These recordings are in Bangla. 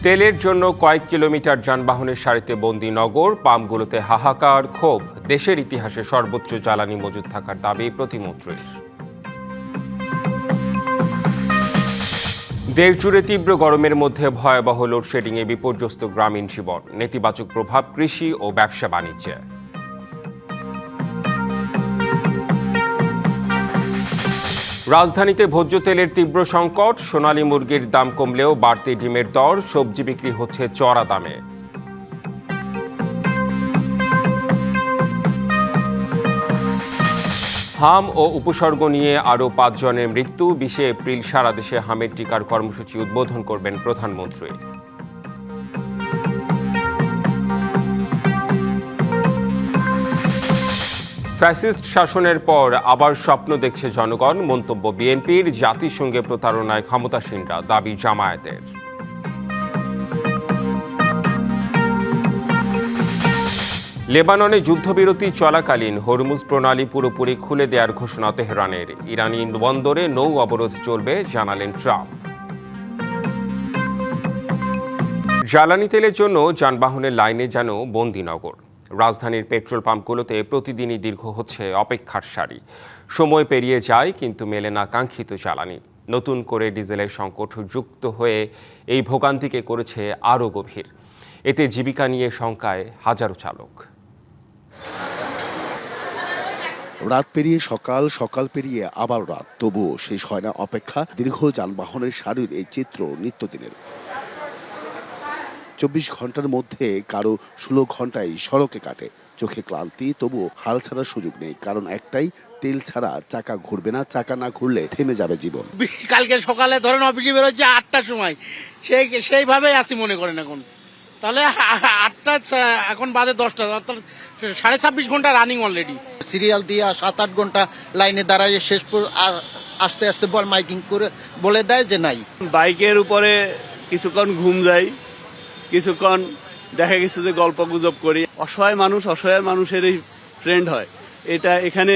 তেলের জন্য কয়েক কিলোমিটার যানবাহনের সারিতে বন্দী নগর, পাম্পগুলোতে হাহাকার, ক্ষোভ। দেশের ইতিহাসে সর্বোচ্চ জ্বালানি মজুদ থাকার দাবি প্রতিমন্ত্রীর। দেশ জুড়ে তীব্র গরমের মধ্যে ভয়াবহ লোডশেডিংয়ে বিপর্যস্ত গ্রামীণ জীবন, নেতিবাচক প্রভাব কৃষি ও ব্যবসা বাণিজ্যে। রাজধানীতে ভোজ্য তেলের তীব্র সংকট, সোনালী মুরগির দাম কমলেও বাড়তি ডিমের দর, সবজি বিক্রি হচ্ছে চড়া দামে। হাম ও উপসর্গ নিয়ে আরও 5 জনের মৃত্যু। 20 এপ্রিল সারা দেশে হামের টিকার কর্মসূচি উদ্বোধন করবেন প্রধানমন্ত্রী। ফ্যাসিস্ট শাসনের পর আবার স্বপ্ন দেখছে জনগণ, মন্তব্য বিএনপির। জাতিসংঘে প্রতারণায় ক্ষমতাসীনরা, দাবি জামায়াতের। লেবাননে যুদ্ধবিরতি চলাকালীন হরমুজ প্রণালী পুরোপুরি খুলে দেওয়ার ঘোষণা তেহরানের। ইরানি বন্দরে নৌ অবরোধ চলবে, জানালেন ট্রাম্প। জ্বালানি তেলের জন্য যানবাহনের লাইনে যেন বন্দিনগর। রাজধানীর পেট্রোল পাম্পগুলোতে প্রতিদিনই দীর্ঘ হচ্ছে অপেক্ষার সারি। সময় পেরিয়ে যায় কিন্তু মেলে না কাঙ্ক্ষিত জ্বালানি। নতুন করে ডিজেলের সংকট যুক্ত হয়ে এই ভোগান্তিকে করেছে আরও গভীর। এতে জীবিকা নিয়ে শঙ্কায় হাজারো চালক। রাত পেরিয়ে সকাল, সকাল পেরিয়ে আবার রাত, তবুও শেষ হয় না অপেক্ষা। দীর্ঘ যানবাহনের সারির এই চিত্র নিত্যদিনের। 24 ঘন্টার মধ্যে কারো 16 ঘন্টায় সড়কে কাটে। চোখে ক্লান্তি, তবুও হাল ছাড়ার সুযোগ নেই, কারণ একটাই, তেল ছাড়া চাকা ঘুরবে না। চাকা না ঘুরলে থেমে যাবে জীবন। কালকে সকালে ধরেন অফিসে বেরোচ্ছে 8টার সময়, সেইভাবেই আসি মনে করেন এখন। তাহলে 8টা, এখন বাজে 10টা, অর্থাৎ 26.5 ঘন্টা রানিং অলরেডি। সিরিয়াল দিয়ে 7-8 ঘন্টা লাইনে দাঁড়ায় শেষ আস্তে আস্তে মাইকিং করে বলে দেয় যে নাই। বাইকের উপরে কিছুক্ষণ ঘুম যায়, কিছুক্ষণ দেখা গেছে যে গল্প গুজব করি। অসহায় মানুষেরই ফ্রেন্ড হয়, এটা এখানে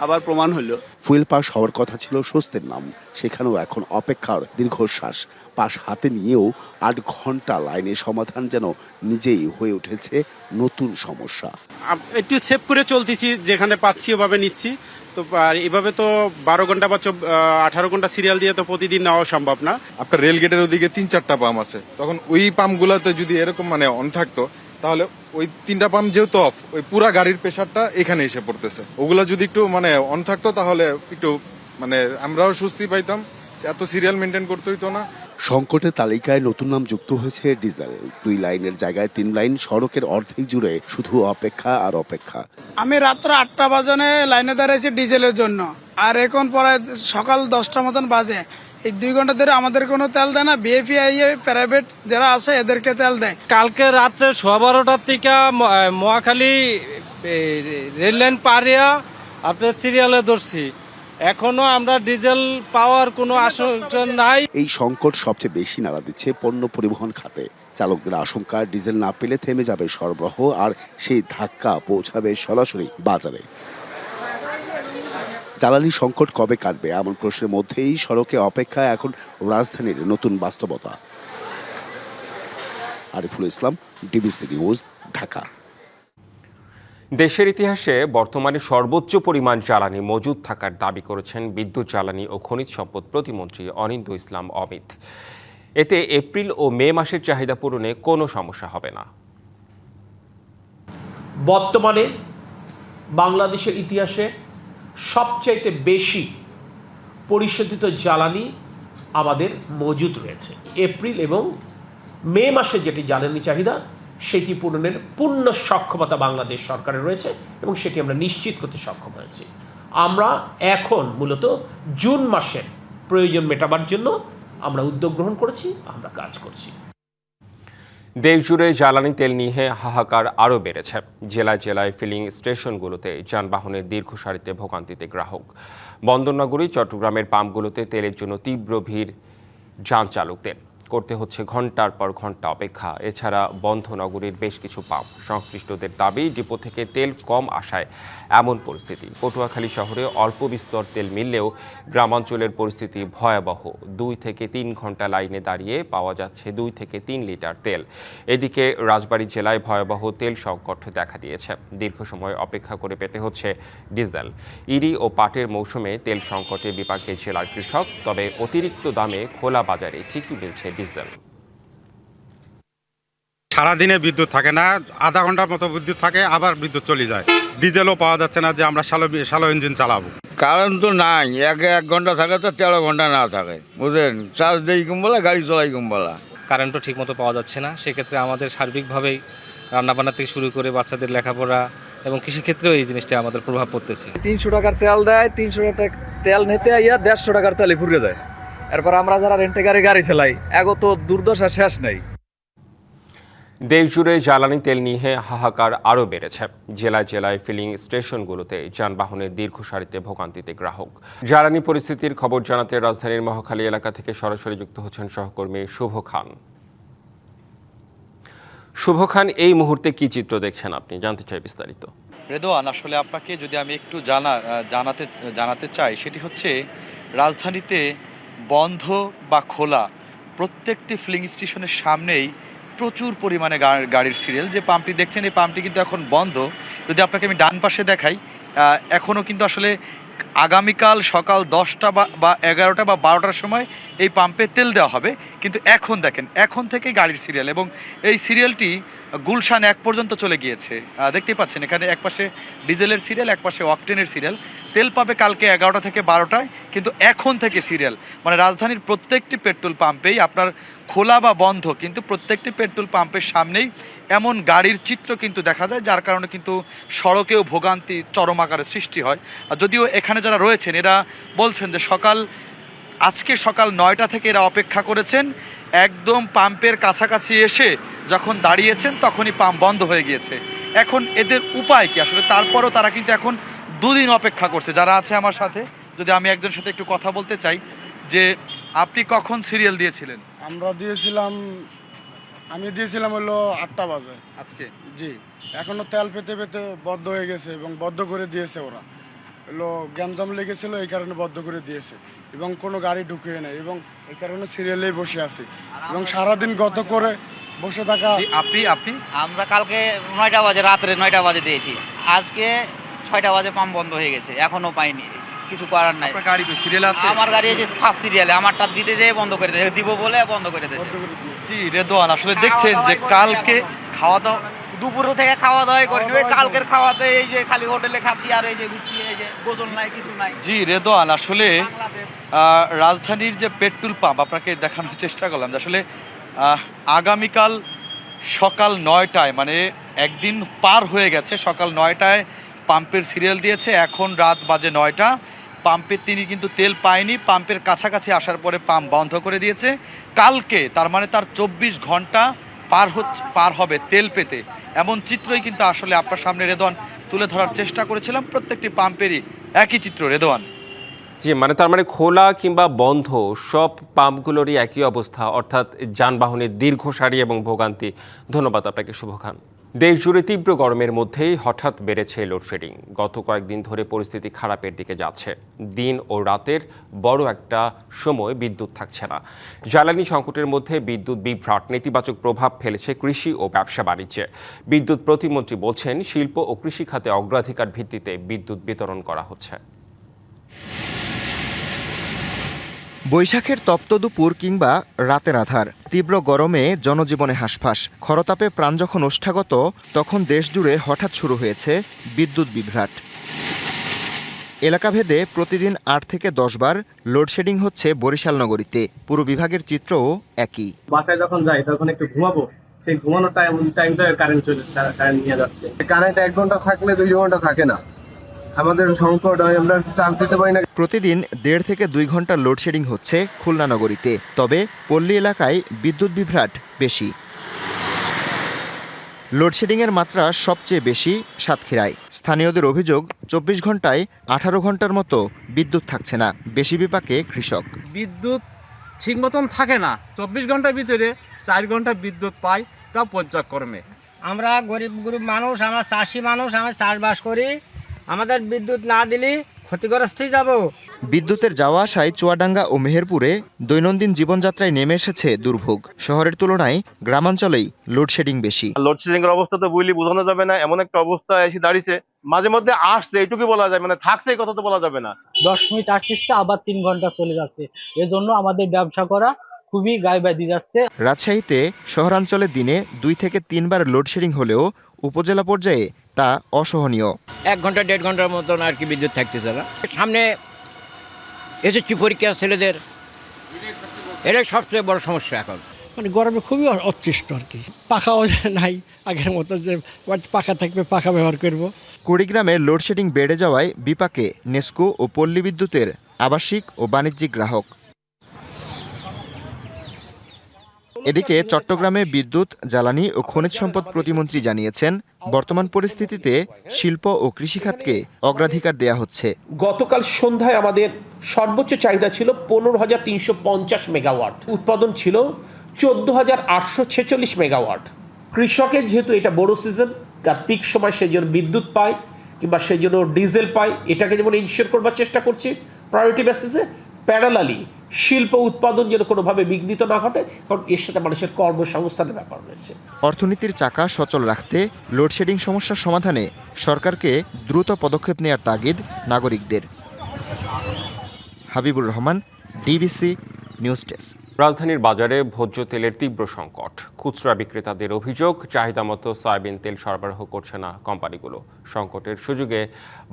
আবার প্রমাণ হলো। ফুয়েল পাস হওয়ার কথা ছিল স্বস্তির নাম, সেখানেও এখন অপেক্ষার দীর্ঘশ্বাস। পাস হাতে নিয়েও 8 ঘন্টা লাইনে সমাধান যেন নিজেই হয়ে উঠেছে নতুন সমস্যা। একটু সেভ করে চলতেছি, যেখানে পাচ্ছি ওভাবে নিচ্ছি। তো এভাবে তো 12 ঘন্টা বা 18 ঘন্টা সিরিয়াল দিয়ে তো প্রতিদিন নেওয়া সম্ভব না। আপনার রেল গেটের ওদিকে 3-4টা পাম্প আছে, তখন ওই পাম্পগুলোতে যদি এরকম অন থাকতো, তাহলে ওই 3টা পাম্প যেহেতু অফ, ওই পুরা গাড়ির প্রেসারটা এখানে এসে পড়তেছে। ওগুলা যদি একটু অন থাকতো, তাহলে একটু আমরাও স্বস্তি পাইতাম, এত সিরিয়াল মেনটেন করতে হইতো না। সংকটের তালিকায় নতুন নাম যুক্ত হয়েছে ডিজেল। 2 লাইনের জায়গায় 3 লাইন, সড়কের অর্ধেক জুড়ে শুধু অপেক্ষা আর অপেক্ষা। আমি রাত্রে 8টা বাজনে লাইনে দাঁড়াইছি ডিজেলের জন্য, আর এখন প্রায় সকাল 10টা মতন বাজে। এই 2 ঘন্টা ধরে আমাদের কোনো তেল দেয় না। বিএফআই প্রাইভেট যারা আছে এদেরকে তেল দেয়। কালকে রাত্রে 12:15 থেকে মহাখালী রেল লাইন পারিয়া আপনার সিরিয়ালে ধরছি, এখনো আমরা ডিজেল পাওয়ার কোনো আশঙ্কা নাই। এই সংকট সবচেয়ে বেশি নাড়া দিচ্ছে পণ্য পরিবহন খাতে। চালকদের আশঙ্কা, ডিজেল না পেলে থেমে যাবে সরবরাহ, আর সেই ধাক্কা পৌঁছাবে সরাসরি বাজারে। জ্বালানি সংকট কবে কাটবে, এমন প্রশ্নের মধ্যেই সড়কে অপেক্ষা এখন রাজধানীর নতুন বাস্তবতা। Ariful Islam, DBC news, Dhaka. দেশের ইতিহাসে বর্তমানে সর্বোচ্চ পরিমাণ জ্বালানি মজুদ থাকার দাবি করেছেন বিদ্যুৎ, জ্বালানি ও খনিজ সম্পদ প্রতিমন্ত্রী অনিন্দ্য ইসলাম অমিত। এতে এপ্রিল ও মে মাসের চাহিদা পূরণে কোনো সমস্যা হবে না। বর্তমানে বাংলাদেশের ইতিহাসে সবচাইতে বেশি পরিশোধিত জ্বালানি আমাদের মজুদ রয়েছে। এপ্রিল এবং মে মাসে যেটি জ্বালানি চাহিদা, সেটি পূরণের পূর্ণ সক্ষমতা বাংলাদেশ সরকারের রয়েছে এবং সেটি আমরা নিশ্চিত করতে সক্ষম হয়েছি। আমরা এখন মূলত জুন মাসের প্রয়োজন মেটাবার জন্য আমরা উদ্যোগ গ্রহণ করেছি, আমরা কাজ করছি। দেশ জুড়ে জ্বালানি তেল নিয়ে হাহাকার আরও বেড়েছে। জেলায় জেলায় ফিলিং স্টেশনগুলোতে যানবাহনের দীর্ঘ সারিতে ভোগান্তিতে গ্রাহক। বন্দরনগরী চট্টগ্রামের পাম্পগুলোতে তেলের জন্য তীব্র ভিড় যান চালকদের। করতে হচ্ছে ঘন্টার পর ঘন্টা অপেক্ষা। এছাড়া বন্ধ নগরীর বেশ কিছু পাম্প। সংশ্লিষ্টদের দাবি, ডিপো থেকে তেল কম আসায় এমন পরিস্থিতি। পটুয়াখালী শহরে অল্প বিস্তর তেল মিললেও গ্রামাঞ্চলের পরিস্থিতি ভয়াবহ। 2 থেকে 3 ঘন্টা লাইনে দাঁড়িয়ে পাওয়া যাচ্ছে 2 থেকে 3 লিটার তেল। এদিকে রাজবাড়ী জেলায় ভয়াবহ তেল সংকট দেখা দিয়েছে। দীর্ঘ সময় অপেক্ষা করে পেতে হচ্ছে ডিজেল। ইরি ও পাটের মৌসুমে তেল সংকটে বিপাকে জেলার কৃষক, তবে অতিরিক্ত দামে খোলা বাজারে ঠিকই মিলছে ডিজেল। সারাদিনে বিদ্যুৎ থাকে না, আধা ঘন্টার মতো বিদ্যুৎ থাকে, আবার বিদ্যুৎ চলে যায়। ডিজেলও পাওয়া যাচ্ছে না যে আমরা শ্যালো ইঞ্জিন চালাবো। কারণ তো নাই, এক ঘন্টা থাকে তো 13 ঘন্টা না থাকে, বুঝলেন। চার্জ দেই কমবেলা, গাড়ি চলাই কমবেলা। কারেন্টও ঠিকমতো পাওয়া যাচ্ছে না। সেক্ষেত্রে আমাদের সার্বিকভাবেই রান্নাবান্না থেকে শুরু করে বাচ্চাদের লেখাপড়া এবং কৃষিক্ষেত্রেও এই জিনিসটা আমাদের প্রভাব পড়তেছে। 300 টাকার তেল দেয়, 300 টাকার তেল নিতে আইয়া 150 টাকার তেলে ফুরিয়ে যায়। এরপর আমরা যারা রেন্টে গাড়ি চালাই, এগো তো দুর্দশা শেষ নাই। দেশজুড়ে জ্বালানি তেল নিয়ে হাহাকার আরও বেড়েছে। জেলায় জেলায় ফিলিং স্টেশনগুলোতে যানবাহনের দীর্ঘ সারিতে ভোগান্তিতে গ্রাহক। জ্বালানি পরিস্থিতির খবর জানাতে রাজধানীর মহাখালী এলাকা থেকে সরাসরি যুক্ত হচ্ছেন সহকর্মী শুভ খান। শুভ খান, এই মুহূর্তে কি চিত্র দেখছেন আপনি, জানতে চাই বিস্তারিত। রেদওয়ান, আসলে আপনাকে যদি আমি একটু জানাতে চাই, সেটি হচ্ছে রাজধানীতে বন্ধ বা খোলা প্রত্যেকটি ফিলিং স্টেশনের সামনেই প্রচুর পরিমাণে গাড়ির সিরিয়াল। যে পাম্পটি দেখছেন, এই পাম্পটি কিন্তু এখন বন্ধ। যদি আপনাকে আমি ডান পাশে দেখাই, এখনও কিন্তু আসলে আগামীকাল সকাল 10টা বা 11টা বা 12টার সময় এই পাম্পে তেল দেওয়া হবে। কিন্তু এখন দেখেন, এখন থেকেই গাড়ির সিরিয়াল, এবং এই সিরিয়ালটি গুলশান 1 পর্যন্ত চলে গিয়েছে। দেখতেই পাচ্ছেন এখানে একপাশে ডিজেলের সিরিয়াল, একপাশে অকটেনের সিরিয়াল। তেল পাবে কালকে 11টা থেকে 12টায়, কিন্তু এখন থেকে সিরিয়াল। মানে রাজধানীর প্রত্যেকটি পেট্রোল পাম্পেই আপনার খোলা বা বন্ধ, কিন্তু প্রত্যেকটি পেট্রোল পাম্পের সামনেই এমন গাড়ির চিত্র কিন্তু দেখা যায়, যার কারণে কিন্তু সড়কেও ভোগান্তি চরম আকারে সৃষ্টি হয়। যদিও এখানে যারা রয়েছেন এরা বলছেন যে আজকে সকাল 9টা থেকে এরা অপেক্ষা করেছেন, একদম পাম্পের কাছাকাছি এসে যখন দাঁড়িয়েছেন তখনই পাম্প বন্ধ হয়ে গিয়েছে। এখন এদের উপায় কি আসলে? তারপরও তারা কিন্তু এখন 2 দিন অপেক্ষা করছে। যারা আছে আমার সাথে, যদি আমি একজনের সাথে একটু কথা বলতে চাই, যে আপনি কখন সিরিয়াল দিয়েছিলেন? আমি দিয়েছিলাম হলো 8টা বাজে আজকে। জি, এখনো তেল পেতে পেতে বদ্ধ হয়ে গেছে, এবং বদ্ধ করে দিয়েছে ওরা। হলো গ্যামজাম লেগেছিল, এই কারণে বদ্ধ করে দিয়েছে, এবং কোনো গাড়ি ঢুকিয়ে নেই, এবং এই কারণে সিরিয়ালেই বসে আছি, এবং সারাদিন গত করে বসে থাকা। আপনি আমরা কালকে 9টা বাজে, রাত্রে 9টা বাজে দিয়েছি, আজকে 6টা বাজে পাম্প বন্ধ হয়ে গেছে, এখনো পাইনি। কিছু করার নাই। গাড়ি তো সিরিয়াল আছে? আমার গাড়ি যে ফার্স্ট সিরিয়ালে, আমারটা দিতে যেয়ে বন্ধ করে দিয়েছে, দিব বলে বন্ধ করে দিয়েছে। জি রেদওয়ান, আসলে দেখছেন যে কালকে খাওয়া দাওয়া দুপুর থেকে খাওয়া দাওয়া করিনি, ওই কালকের খাওয়াতে এই যে খালি হোটেলে খাচ্ছি, আর এই যে ঘুরছি, এই যে গোসল নাই, কিছু নাই। জি রেদওয়ান, আসলে রাজধানীর যে পেট্রোল পাম্প আপনাকে দেখানোর চেষ্টা করলাম, যে আসলে আগামীকাল সকাল 9টায়, মানে একদিন পার হয়ে গেছে, সকাল 9টায় পাম্পের সিরিয়াল দিয়েছে, এখন রাত বাজে 9টা। পাম্পে তিনি কিন্তু তেল পায়নি, পাম্পের কাছাকাছি আসার পরে পাম্প বন্ধ করে দিয়েছে। কালকে তার মানে তার 24 ঘন্টা পার হবে তেল পেতে, এমন চিত্রই কিন্তু আসলে আপনার সামনে রেদওয়ান তুলে ধরার চেষ্টা করেছিলাম। প্রত্যেকটি পাম্পেরই একই চিত্র রেদওয়ান। জি, মানে তার মানে খোলা কিংবা বন্ধ সব পাম্পগুলোরই একই অবস্থা, অর্থাৎ যানবাহনের দীর্ঘ সারি এবং ভোগান্তি। ধন্যবাদ আপনাকে শুভ খান। দেশজুড়ে তীব্র গরমের মধ্যেই হঠাৎ বেড়েছে লোডশেডিং। গত কয়েকদিন ধরে পরিস্থিতি খারাপের দিকে যাচ্ছে। দিন ও রাতের বড় একটা সময় বিদ্যুৎ থাকছে না। জ্বালানি সংকটের মধ্যে বিদ্যুৎ বিভ্রাট নেতিবাচক প্রভাব ফেলেছে কৃষি ও ব্যবসা বাণিজ্যে। বিদ্যুৎ প্রতিমন্ত্রী বলছেন, শিল্প ও কৃষি খাতে অগ্রাধিকার ভিত্তিতে বিদ্যুৎ বিতরণ করা হচ্ছে। বৈশাখের তপ্ত দুপুর কিংবা রাতের আধার, তীব্র গরমে জনজীবনে হাঁসফাঁস, খরতাপে প্রাণ যখন ওষ্ঠাগত, তখন দেশজুড়ে হঠাৎ শুরু হয়েছে বিদ্যুৎ বিভ্রাট। এলাকাভেদে প্রতিদিন 8 থেকে 10 বার লোডশেডিং হচ্ছে বরিশাল নগরীতে। পুরো বিভাগের চিত্রও একই। বাসায় যখন যাই তখন একটু ঘুমাবো, সেই ঘুমানোর টাইমটা কারেন্ট নিয়ে যাচ্ছে। কারেন্ট 1 ঘন্টা থাকলে 2 ঘন্টা থাকে না, আমাদের সংকট হয়, আমরা চার্জ দিতে পারি না। প্রতিদিন 1.5 থেকে 2 ঘন্টা লোডশেডিং হচ্ছে খুলনা নগরীতে, তবে পল্লী এলাকায় বিদ্যুৎ বিভ্রাট বেশি। লোডশেডিংয়ের মাত্রা সবচেয়ে বেশি সাতক্ষীরায়। স্থানীয়দের অভিযোগ, 24 ঘন্টায় 18 ঘন্টার মতো বিদ্যুৎ থাকছে না। বেশি বিপাকে কৃষক। বিদ্যুৎ ঠিক মতন থাকে না। 24 ঘন্টার ভিতরে 4 ঘন্টা বিদ্যুৎ পাই, তা পর্যায়ক্রমে। আমরা গরিব মানুষ, আমরা চাষি মানুষ, আমরা চাষবাস করি, আমাদের বিদ্যুৎ না দিলে ক্ষতিগ্রস্তই যাব। বিদ্যুতের যাওয়া আসায় চুয়াডাঙ্গা ও মেহেরপুরে দৈনন্দিন জীবনযাত্রায় নেমে এসেছে দুর্ভোগ। শহরের তুলনায় গ্রামাঞ্চলেই লোডশেডিং বেশি। লোডশেডিং এর অবস্থা তো বইলি বোঝানো যাবে না, এমন একটা অবস্থা এসে দাঁড়িয়েছে। মাঝে মধ্যে আসছে এইটুকু বলা যায়, মানে থাকছে এই কথা তো বলা যাবে না। 10 মিনিট আসছে, আবার 3 ঘন্টা চলে যাচ্ছে। এজন্য আমাদের ব্যবসা করা খুবই গায়ে বাঁধি যাচ্ছে। রাজশাহীতে শহরাঞ্চলে দিনে 2 থেকে 3 বার লোডশেডিং হলেও উপজেলা পর্যায়ে তা অসহনীয়। 1 ঘন্টা 1.5 ঘন্টার মতন আর কি বিদ্যুৎ থাকতেছে না। সামনে এসএসসি পরীক্ষা ছেলেদের, এটা সবচেয়ে বড় সমস্যা এখন। মানে গরমে খুবই অতিষ্ঠ আর কি। পাখাও নাই আগের মতো যে পাখা থাকবে পাখা ব্যবহার করব। কুড়িগ্রামে লোডশেডিং বেড়ে যাওয়ায় বিপাকে নেসকো ও পল্লী বিদ্যুতের আবাসিক ও বাণিজ্যিক গ্রাহক। এদিকে চট্টগ্রামে বিদ্যুৎ, জ্বালানি ও খনিজ সম্পদ প্রতিমন্ত্রী জানিয়েছেন, বর্তমান পরিস্থিতিতে শিল্প ও কৃষিখাতকে অগ্রাধিকার দেয়া হচ্ছে। গতকাল সন্ধ্যায় আমাদের সর্বোচ্চ চাহিদা ছিল 15,350 মেগাওয়াট, উৎপাদন ছিল 14,846 মেগাওয়াট। কৃষকের যেহেতু এটা বড় সিজন, তার পিক সময় সেই জন্য বিদ্যুৎ পায় কিংবা সেই জন্য ডিজেল পায়, এটাকে যেমন ইনশিওর করবার চেষ্টা করছি প্রায়োরিটি বেসিসে। প্যারালালি শিল্প উৎপাদন যেন কোনোভাবে বিঘ্নিত না ঘটে, কারণ এর সাথে মানুষের কর্মসংস্থানের ব্যাপার রয়েছে। অর্থনীতির চাকা সচল রাখতে লোডশেডিং সমস্যার সমাধানে সরকারকে দ্রুত পদক্ষেপ নেওয়ার তাগিদ নাগরিকদের। Habibur Rahman, DBC news desk. রাজধানীর বাজারে ভোজ্য তেলের তীব্র সংকট। খুচরা বিক্রেতাদের অভিযোগ, চাহিদা মতো সয়াবিন তেল সরবরাহ করছে না কোম্পানিগুলো। সংকটের সুযোগে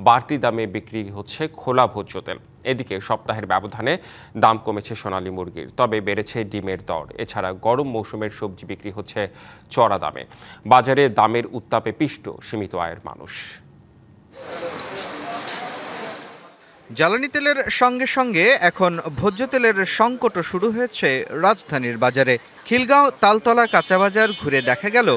বাড়তি দামে বিক্রি হচ্ছে খোলা ভোজ্য তেল। এদিকে সপ্তাহের ব্যবধানে দাম কমেছে সোনালী মুরগির, তবে বেড়েছে ডিমের দর। এছাড়া গরম মৌসুমের সবজি বিক্রি হচ্ছে চড়া দামে। বাজারে দামের উত্তাপে পিষ্ট সীমিত আয়ের মানুষ। জ্বালানি তেলের সঙ্গে সঙ্গে এখন ভোজ্য তেলের সংকটও শুরু হয়েছে রাজধানীর বাজারে। খিলগাঁও তালতলা কাঁচাবাজার ঘুরে দেখা গেল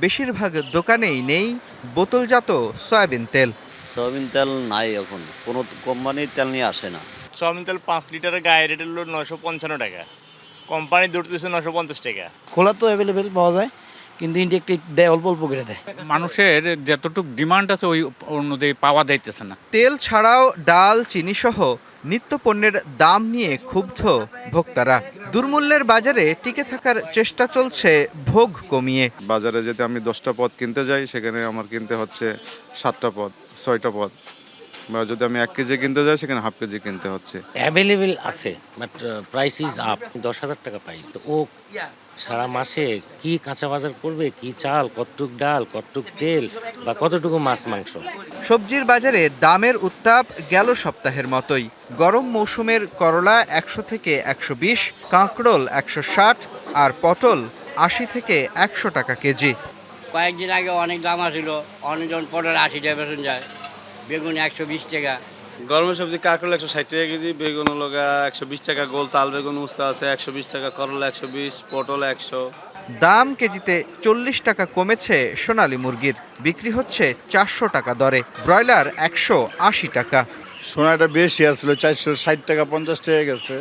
বেশিরভাগ দোকানেই নেই বোতলজাত সয়াবিন তেল। সয়াবিন তেল নাই, এখন কোনো কোম্পানির তেল নিয়ে আসে না। সয়াবিন তেল 5 লিটারের গায়ে রেট হলো 955 টাকা, কোম্পানি ধরতেছে 950 টাকা। খোলা তো অ্যাভেলেবেল পাওয়া যায়, কিন্তু ইনটেক্টিভ দেয় অল্প অল্প করে দেয়। মানুষের যতটুকু ডিমান্ড আছে ওই অনুযায়ী পাওয়া যাইতেছে না। তেল ছাড়াও ডাল, চিনি সহ নিত্য পণ্যের দাম নিয়ে ক্ষুব্ধ ভোক্তারা। দুর্মূল্যের বাজারে টিকে থাকার চেষ্টা চলছে ভোগ কমিয়ে। বাজারে যদি আমি 10টা পদ কিনতে যাই, সেখানে আমার কিনতে হচ্ছে 7টা পদ, 6টা পদ। বা যদি আমি 1 কেজি কিনতে যাই, সেখানে হাফ কেজি কিনতে হচ্ছে। অ্যাভেলেবেল আছে, বাট প্রাইস ইজ আপ। 10,000 টাকা পাই, তো ও সারা মাসে কি কাঁচা বাজার করবে, কি চাল, কতটুক ডাল, কতটুক তেল বা কতটুকু মাছ মাংস। সবজির বাজারে দামের উত্তাপ গেল সপ্তাহের মতোই। গরম মৌসুমের করলা 100 থেকে 120, কাঁকরোল 160 আর পটল 80 থেকে 100 টাকা কেজি। কয়েকদিন আগে অনেক দাম আছিল, অনেকজন পটল 80 টাকা বেতন যায়, বেগুন 120 টাকা। গরমের সবজি কাঁকরোল 160 টাকা কেজি, বেগুন হলো 120 টাকা, গোল তাল বেগুন উস্তা আছে 120 টাকা, করলা 120, পটল 100। দাম কেজিতে 40 টাকা কমেছে সোনালী মুরগির, বিক্রি হচ্ছে 400 টাকা দরে। ব্রয়লার 180 টাকা। সোনাটা বেশি আসলো, 460 টাকা 50 টাকা গেছে,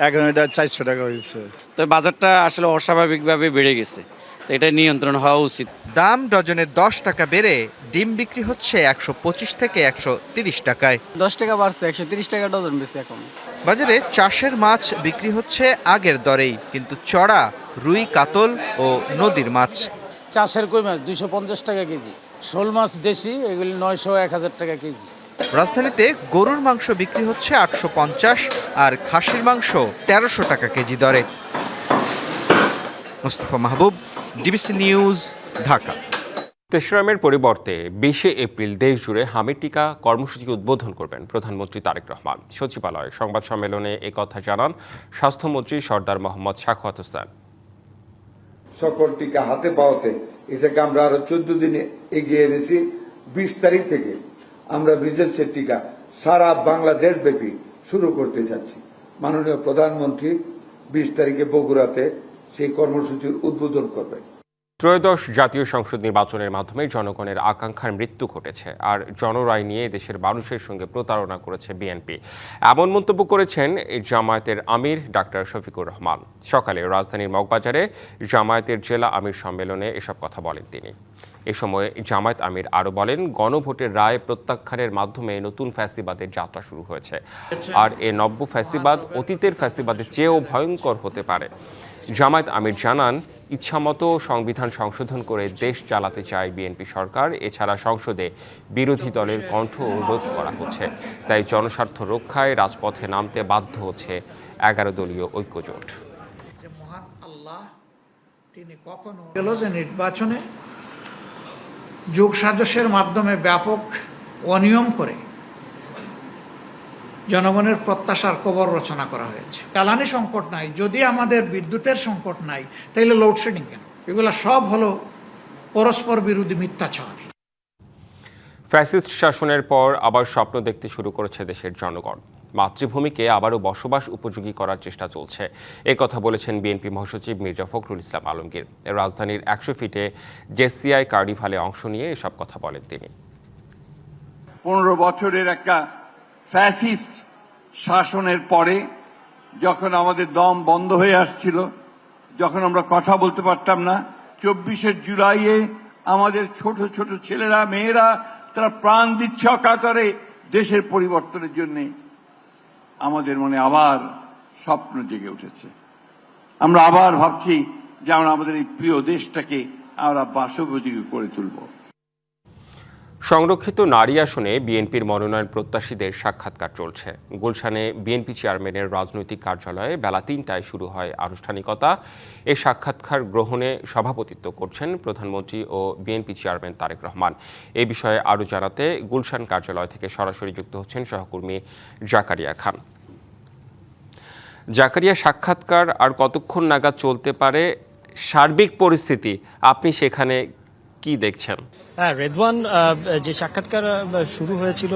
এখন এটা 400 টাকা হয়েছে। তো বাজারটা আসলে অস্বাভাবিকভাবে বেড়ে গেছে, তো এটা নিয়ন্ত্রণ হওয়া উচিত। দাম ডজনে 10 টাকা বেড়ে ডিম বিক্রি হচ্ছে 125 থেকে 130 টাকায়। 10 টাকা বাড়ছে, 130 টাকা ডজন বেশি এখন। বাজারে চাষের মাছ বিক্রি হচ্ছে আগের দরেই, কিন্তু চড়া রুই, কাতল ও নদীর মাছ। চাষের কই মাছ 250 টাকা কেজি, শোল মাছ দেশি এগুলি 900-1000 টাকা কেজি। রাজধানীতে গরুর মাংস বিক্রি হচ্ছে 850 আর খাসির মাংস 1300 টাকা কেজি দরে। মুস্তফা মাহবুব, ডিবিসি নিউজ, ঢাকা। 3রা মের পরিবর্তে 20 এপ্রিল দেশ জুড়ে হামির টিকা কর্মসূচি উদ্বোধন করবেন প্রধানমন্ত্রী তারেক রহমান। সচিবালয়ে সংবাদ সম্মেলনে একথা জানান স্বাস্থ্যমন্ত্রী সরদার মোহাম্মদ সাখাওয়াত হোসেন। সকল টিকা হাতে পাওয়াতে এটাকে আমরা আরো 14 দিনে এগিয়ে এনেছি। 20 তারিখ থেকে আমরা মিজেলসের টিকা সারা বাংলাদেশ ব্যাপী শুরু করতে যাচ্ছি। মাননীয় প্রধানমন্ত্রী 20 তারিখে বগুড়াতে সেই কর্মসূচির উদ্বোধন করবেন। ত্রয়োদশ জাতীয় সংসদ নির্বাচনের মাধ্যমে জনগণের আকাঙ্ক্ষার মৃত্যু ঘটেছে আর জনরায় নিয়ে দেশের মানুষের সঙ্গে প্রতারণা করেছে বিএনপি। এমন মন্তব্য করেছেন জামায়াতের আমির ডাক্তার শফিকুর রহমান। সকালে রাজধানীর মগবাজারে জামায়াতের জেলা আমির সম্মেলনে এসব কথা বলেন তিনি। এ সময় জামায়াত আমির আরও বলেন, গণভোটের রায় প্রত্যাখ্যানের মাধ্যমে নতুন ফ্যাসিবাদের যাত্রা শুরু হয়েছে আর এ নব্য ফ্যাসিবাদ অতীতের ফ্যাসিবাদের চেয়েও ভয়ঙ্কর হতে পারে। জামায়াত আমির জানান, ইচ্ছামতো সংবিধান সংশোধন করে দেশ চালাতে চায় বিএনপি সরকার। এছাড়া সংসদে বিরোধী দলের কণ্ঠ রোধ করা হচ্ছে, তাই জনস্বার্থ রক্ষায় রাজপথে নামতে বাধ্য হচ্ছে 11 দলীয় ঐক্যজোট। মহান আল্লাহ তিনি কখনো গেল যে নির্বাচনে যোগ সাজসের মাধ্যমে ব্যাপক অনিয়ম করে জনগণের প্রত্যাশার কবর রচনা করা হয়েছে। জ্বালানি সংকট নাই, যদি আমাদের বিদ্যুতের সংকট নাই, তাইলে লোডশেডিং কেন? এগুলো সব হলো পরস্পর বিরোধী মিথ্যাচার। ফ্যাসিস্ট শাসনের পর আবার স্বপ্ন দেখতে শুরু করেছে দেশের জনগণ। মাতৃভূমিকে আবারও বসবাস উপযোগী করার চেষ্টা চলছে, কথা বলেছেন বিএনপি মহাসচিব মির্জা ফখরুল ইসলাম আলমগীর। রাজধানীর 100 ফিটে জেসিআই কার্নিভালে অংশ নিয়ে এসব কথা বলেন তিনি। 15 বছরের একটা ফ্যাসিস্ট শাসনের পরে যখন আমাদের দম বন্ধ হয়ে আসছিল, যখন আমরা কথা বলতে পারতাম না, 24 জুলাইয়ে আমাদের ছোট ছোট ছেলেরা মেয়েরা তারা প্রাণ দিচ্ছে অকাতরে দেশের পরিবর্তনের জন্য। আমাদের মনে আবার স্বপ্ন জেগে উঠেছে। আমরা আবার ভাবছি যে আমরা আমাদের এই প্রিয় দেশটাকে আমরা বাসোপযোগী করে তুলব। সংরক্ষিত নারী আসনে বিএনপির মনোনয়ন প্রত্যাশীদের সাক্ষাৎকার চলছে। গুলশানে বিএনপি চেয়ারম্যানের রাজনৈতিক কার্যালয়ে বেলা 3টায় শুরু হয় আনুষ্ঠানিকতা। এই সাক্ষাৎকার গ্রহণে সভাপতিত্ব করছেন প্রধানমন্ত্রী ও বিএনপি চেয়ারম্যান তারেক রহমান। এ বিষয়ে আরও জানাতে গুলশান কার্যালয় থেকে সরাসরি যুক্ত হচ্ছেন সহকর্মী জাকারিয়া খান। জাকারিয়া, সাক্ষাৎকার আর কতক্ষণ নাগাদ চলতে পারে? সার্বিক পরিস্থিতি আপনি সেখানে কি দেখছেন? হ্যাঁ রেদওয়ান, যে সাক্ষাৎকার শুরু হয়েছিল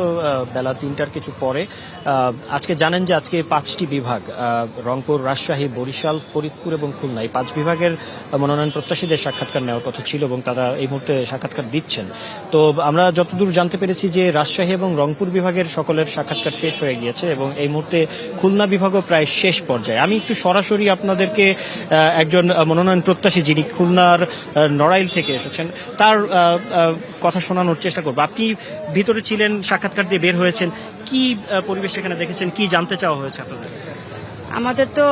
বেলা 3টার কিছু পরে, আজকে জানেন যে আজকে 5টি বিভাগ, রংপুর, রাজশাহী, বরিশাল, ফরিদপুর এবং খুলনা, এই 5 বিভাগের মনোনয়ন প্রত্যাশীদের সাক্ষাৎকার নেওয়ার কথা ছিল এবং তারা এই মুহূর্তে সাক্ষাৎকার দিচ্ছেন। তো আমরা যতদূর জানতে পেরেছি যে রাজশাহী এবং রংপুর বিভাগের সকলের সাক্ষাৎকার শেষ হয়ে গিয়েছে এবং এই মুহূর্তে খুলনা বিভাগও প্রায় শেষ পর্যায়ে। আমি একটু সরাসরি আপনাদেরকে একজন মনোনয়ন প্রত্যাশী যিনি খুলনার নড়াইল থেকে এসেছেন তার কথা শোনানোর চেষ্টা করবো। আপনি ভিতরে ছিলেন, সাক্ষাৎকার দিয়ে বের হয়েছেন, কি পরিবেশ সেখানে দেখেছেন, কি জানতে চাওয়া হয়েছে আপনাদের? আমাদের তো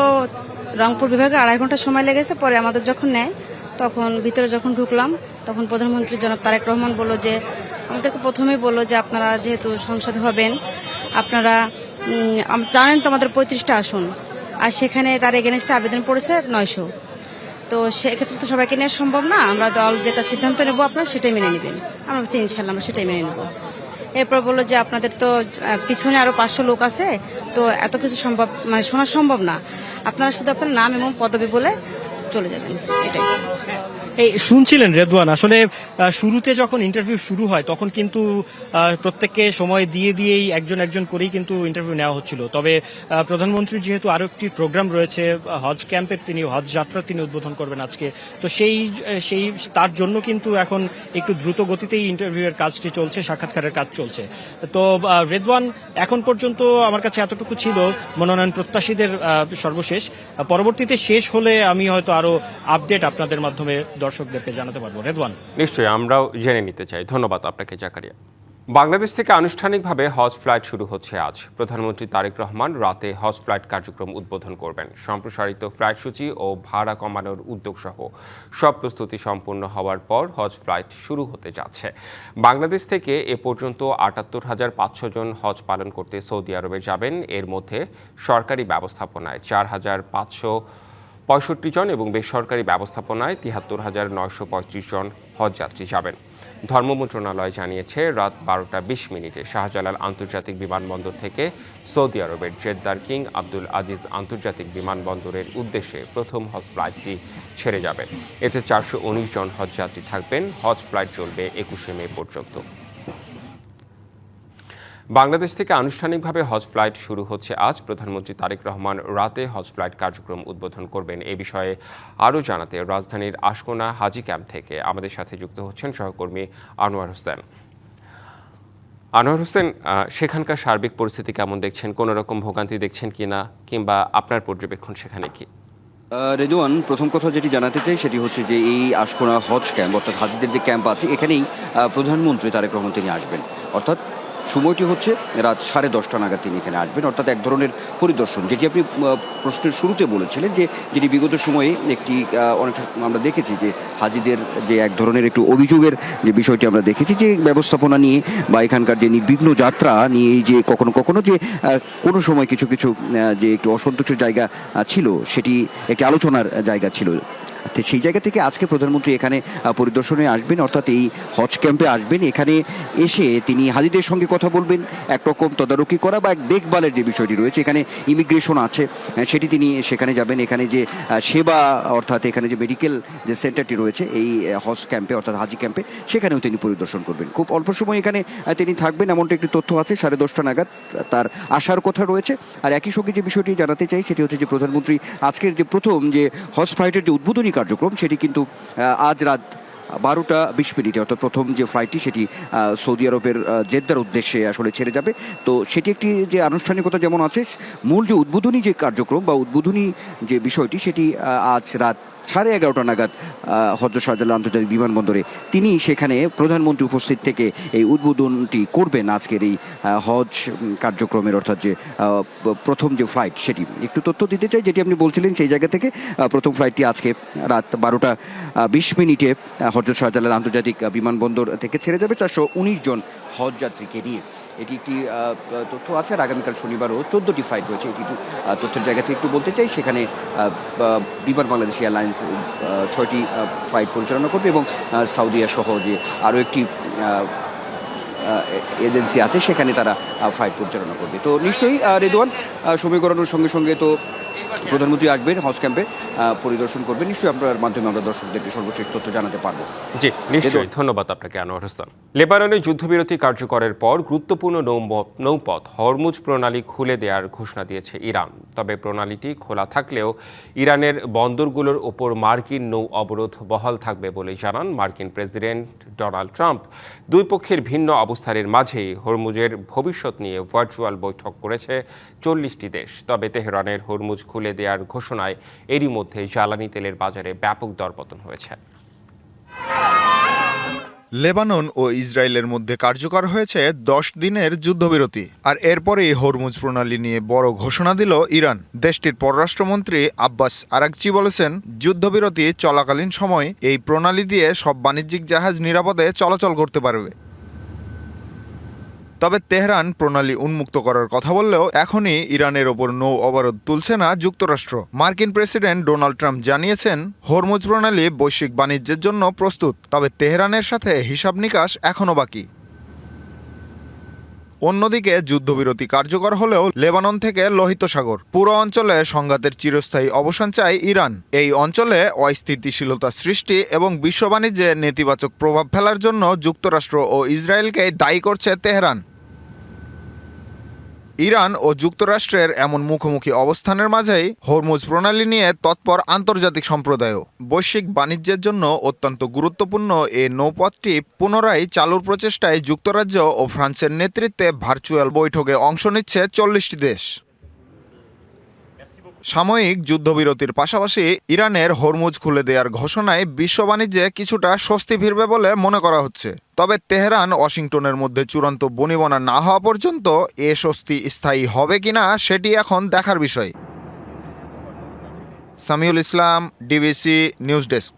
রংপুর বিভাগে 2.5 ঘন্টা সময় লেগেছে। পরে আমাদের যখন নেয় তখন ভিতরে যখন ঢুকলাম তখন প্রধানমন্ত্রী জনাব তারেক রহমান বলল যে, আমাদেরকে প্রথমেই বলল যে আপনারা যেহেতু সংসদে হবেন, আপনারা জানেন তো আমাদের 35টা আসন, আর সেখানে তার এগেনস্টে আবেদন পড়েছে 900। তো সেক্ষেত্রে তো সবাইকে নেওয়া সম্ভব না, আমরা দল যেটা সিদ্ধান্ত নেব আপনারা সেটাই মেনে নেবেন। আমরা বলছি ইনশাল্লাহ আমরা সেটাই মেনে নেব। এরপর বললো যে আপনাদের তো পিছনে আরো 500 লোক আছে, তো এত কিছু সম্ভব শোনা সম্ভব না, আপনারা শুধু আপনার নাম এবং পদবি বলে চলে যাবেন, এটাই। এই শুনছিলেন রেদওয়ান, আসলে শুরুতে যখন ইন্টারভিউ শুরু হয় তখন কিন্তু প্রত্যেককে সময় দিয়েই একজন একজন করেই কিন্তু ইন্টারভিউ নেওয়া হচ্ছিল। তবে প্রধানমন্ত্রীর যেহেতু আরো একটি প্রোগ্রাম রয়েছে হজ ক্যাম্পের, তিনি হজ যাত্রা তিনি উদ্বোধন করবেন আজকে, তো সেই তার জন্য কিন্তু এখন একটু দ্রুত গতিতেই ইন্টারভিউয়ের কাজটি চলছে, সাক্ষাৎকারের কাজ চলছে। তো রেদওয়ান, এখন পর্যন্ত আমার কাছে এতটুকু ছিল মনোনয়ন প্রত্যাশীদের সর্বশেষ। পরবর্তীতে শেষ হলে আমি হয়তো আরো আপডেট আপনাদের মাধ্যমে দর্শকদেরকে জানাতে পারবো। রেদওয়ান, নিশ্চয়ই আমরাও জেনে নিতে চাই। ধন্যবাদ আপনাকে জাকারিয়া। বাংলাদেশ থেকে আনুষ্ঠানিকভাবে হজ ফ্লাইট শুরু হচ্ছে আজ। প্রধানমন্ত্রী তারেক রহমান রাতে হজ ফ্লাইট কার্যক্রম উদ্বোধন করবেন। সম্প্রসারিত ফ্লাইট সূচি ও ভাড়া কমানোর উদ্যোগ সহ সব প্রস্তুতি সম্পূর্ণ হওয়ার পর হজ ফ্লাইট শুরু হতে যাচ্ছে। বাংলাদেশ থেকে এ পর্যন্ত ৭৮,৫০০ জন হজ পালন করতে সৌদি আরবে যাবেন। এর মধ্যে সরকারি ব্যবস্থাপনায় ৪,৫৬৫ জন এবং বেসরকারি ব্যবস্থাপনায় ৭৩,৯৩৫ জন হজযাত্রী যাবেন। ধর্ম মন্ত্রণালয় জানিয়েছে রাত 12টা 20 মিনিটে শাহজালাল আন্তর্জাতিক বিমানবন্দর থেকে সৌদি আরবের জেদ্দার কিং আব্দুল আজিজ আন্তর্জাতিক বিমানবন্দরের উদ্দেশ্যে প্রথম হজ ফ্লাইটটি ছেড়ে যাবে। এতে 419 জন হজযাত্রী থাকবেন। হজ ফ্লাইট চলবে 21শে মে পর্যন্ত। বাংলাদেশ থেকে আনুষ্ঠানিকভাবে হজ ফ্লাইট শুরু হচ্ছে আজ। প্রধানমন্ত্রী তারেক রহমান রাতে হজ ফ্লাইট কার্যক্রম উদ্বোধন করবেন। এ বিষয়ে আরও জানাতে রাজধানীর আশকোনা হাজি ক্যাম্প থেকে আমাদের সাথে যুক্ত হচ্ছেন সহকর্মী আনোয়ার হোসেন। আনোয়ার হোসেন, সেখানকার সার্বিক পরিস্থিতি কেমন দেখছেন? কোনো রকম ভোগান্তি দেখছেন কিনা, কিংবা আপনার পর্যবেক্ষণ সেখানে কি? রেদওয়ান, প্রথম কথা যেটি জানাতে চাই সেটি হচ্ছে যে এই আশকোনা হজ ক্যাম্প অর্থাৎ হাজিদের যে ক্যাম্প আছে এখানেই প্রধানমন্ত্রী তারেক রহমান তিনি আসবেন। অর্থাৎ সময়টি হচ্ছে রাত 10:30 নাগাদ তিনি এখানে আসবেন। অর্থাৎ এক ধরনের পরিদর্শন, যেটি আপনি প্রশ্নের শুরুতে বলেছিলেন যে যেটি বিগত সময়ে একটি অনেকটা আমরা দেখেছি যে হাজিদের যে এক ধরনের একটু অভিযোগের যে বিষয়টি আমরা দেখেছি যে ব্যবস্থাপনা নিয়ে বা এখানকার যে নির্বিঘ্ন যাত্রা নিয়ে যে কখনো কখনো যে কোনো সময় কিছু কিছু যে একটু অসন্তোষের জায়গা ছিল, সেটি একটি আলোচনার জায়গা ছিল। সেই জায়গা থেকে আজকে প্রধানমন্ত্রী এখানে পরিদর্শনে আসবেন, অর্থাৎ এই হজ ক্যাম্পে আসবেন। এখানে এসে তিনি হাজিদের সঙ্গে কথা বলবেন, একরকম তদারকি করা বা এক দেখভালের যে বিষয়টি রয়েছে, এখানে ইমিগ্রেশন আছে সেটি তিনি সেখানে যাবেন। এখানে যে সেবা অর্থাৎ এখানে যে মেডিকেল যে সেন্টারটি রয়েছে এই হজ ক্যাম্পে অর্থাৎ হাজি ক্যাম্পে, সেখানেও তিনি পরিদর্শন করবেন। খুব অল্প সময় এখানে তিনি থাকবেন এমনটা একটি তথ্য আছে। 10:30 নাগাদ তার আসার কথা রয়েছে। আর একই সঙ্গে যে বিষয়টি জানাতে চাই সেটি হচ্ছে যে প্রধানমন্ত্রী আজকের যে প্রথম যে হজ ফ্লাইটের যে উদ্বোধনী কার্যক্রম সেটি কিন্তু আজ রাত 12:20 অর্থাৎ প্রথম যে ফ্লাইটটি সেটি সৌদি আরবের জেদ্দার উদ্দেশ্যে আসলে ছেড়ে যাবে। তো সেটি একটি যে আনুষ্ঠানিকতা যেমন আছে, মূল যে উদ্বোধনী যে কার্যক্রম বা উদ্বোধনী যে বিষয়টি সেটি আজ রাত 11:30 নাগাদ হযরত শাহজালাল আন্তর্জাতিক বিমানবন্দরে তিনি সেখানে প্রধানমন্ত্রী উপস্থিত থেকে এই উদ্বোধনটি করবেন আজকের এই হজ কার্যক্রমের অর্থাৎ যে প্রথম যে ফ্লাইট সেটি। একটু তথ্য দিতে চাই যেটি আপনি বলছিলেন সেই জায়গা থেকে। প্রথম ফ্লাইটটি আজকে রাত 12:20 হযরত শাহজালাল আন্তর্জাতিক বিমানবন্দর থেকে ছেড়ে যাবে 419 জন হজ যাত্রীকে নিয়ে। এটি একটি তথ্য আছে। আর আগামীকাল শনিবারও 14টি ফ্লাইট রয়েছে। এটি একটু তথ্যের জায়গা থেকে একটু বলতে চাই। সেখানে বিমান বাংলাদেশ এয়ারলাইন্স 6টি ফ্লাইট পরিচালনা করবে এবং সাউদিয়া সহ যে আরও একটি এজেন্সি আছে সেখানে তারা ফ্লাইট পরিচালনা করবে। তো নিশ্চয়ই রেদওয়ান, সময় গড়ানোর সঙ্গে সঙ্গে তো প্রধানমন্ত্রী আসবেন, হজ ক্যাম্পে পরিদর্শন করবেন। নিশ্চয়ই আপনার মাধ্যমে আমরা দর্শকদেরকে সর্বশেষ তথ্য জানাতে পারবো। জি নিশ্চয়ই, ধন্যবাদ আপনাকে আনোয়ার হোসেন। লেবাননে যুদ্ধবিরতি কার্যকরের পর গুরুত্বপূর্ণ নৌপথ হরমুজ প্রণালী খুলে দেওয়ার ঘোষণা দিয়েছে ইরান। তবে প্রণালীটি খোলা থাকলেও ইরানের বন্দরগুলোর ওপর মার্কিন নৌ অবরোধ বহাল থাকবে বলে জানান মার্কিন প্রেসিডেন্ট ডোনাল্ড ট্রাম্প। দুই পক্ষের ভিন্ন অবস্থানের মাঝেই হরমুজের ভবিষ্যৎ নিয়ে ভার্চুয়াল বৈঠক করেছে 40টি দেশ। তবে তেহরানের হরমুজ খুলে দেওয়ার ঘোষণায় এরই মধ্যে জ্বালানি তেলের বাজারে ব্যাপক দরপতন হয়েছে। লেবানন ও ইসরায়েলের মধ্যে কার্যকর হয়েছে 10 দিনের যুদ্ধবিরতি। আর এরপরেই হরমুজ প্রণালী নিয়ে বড় ঘোষণা দিল ইরান। দেশটির পররাষ্ট্রমন্ত্রী আব্বাস আরাকচি বলেছেন, যুদ্ধবিরতি চলাকালীন সময় এই প্রণালী দিয়ে সব বাণিজ্যিক জাহাজ নিরাপদে চলাচল করতে পারবে। তবে তেহরান প্রণালী উন্মুক্ত করার কথা বললেও এখনই ইরানের ওপর নৌ অবরোধ তুলছে না যুক্তরাষ্ট্র। মার্কিন প্রেসিডেন্ট ডোনাল্ড ট্রাম্প জানিয়েছেন, হরমুজ প্রণালী বৈশ্বিক বাণিজ্যের জন্য প্রস্তুত, তবে তেহরানের সাথে হিসাব নিকাশ এখনও বাকি। অন্যদিকে যুদ্ধবিরতি কার্যকর হলেও লেবানন থেকে লোহিত সাগর পুরো অঞ্চলে সংঘাতের চিরস্থায়ী অবসান চায় ইরান। এই অঞ্চলে অস্থিতিশীলতা সৃষ্টি এবং বিশ্ব বাণিজ্যে নেতিবাচক প্রভাব ফেলার জন্য যুক্তরাষ্ট্র ও ইসরায়েলকে দায়ী করছে তেহরান। ইরান ও যুক্তরাষ্ট্রের এমন মুখোমুখি অবস্থানের মাঝেই হরমুজ প্রণালী নিয়ে তৎপর আন্তর্জাতিক সম্প্রদায়ও। বৈশ্বিক বাণিজ্যের জন্য অত্যন্ত গুরুত্বপূর্ণ এই নৌপথটি পুনরায় চালুর প্রচেষ্টায় যুক্তরাজ্য ও ফ্রান্সের নেতৃত্বে ভার্চুয়াল বৈঠকে অংশ নিচ্ছে 40টি দেশ। সাময়িক যুদ্ধবিরতির পাশাপাশি ইরানের হরমুজ খুলে দেওয়ার ঘোষণায় বিশ্ব বাণিজ্যে কিছুটা স্বস্তি ফিরবে বলে মনে করা হচ্ছে। তবে তেহরান ওয়াশিংটনের মধ্যে চূড়ান্ত বনিবনা না হওয়া পর্যন্ত এ স্বস্তি স্থায়ী হবে কিনা সেটি এখন দেখার বিষয়। সামিউল ইসলাম, ডিবিসি নিউজ ডেস্ক।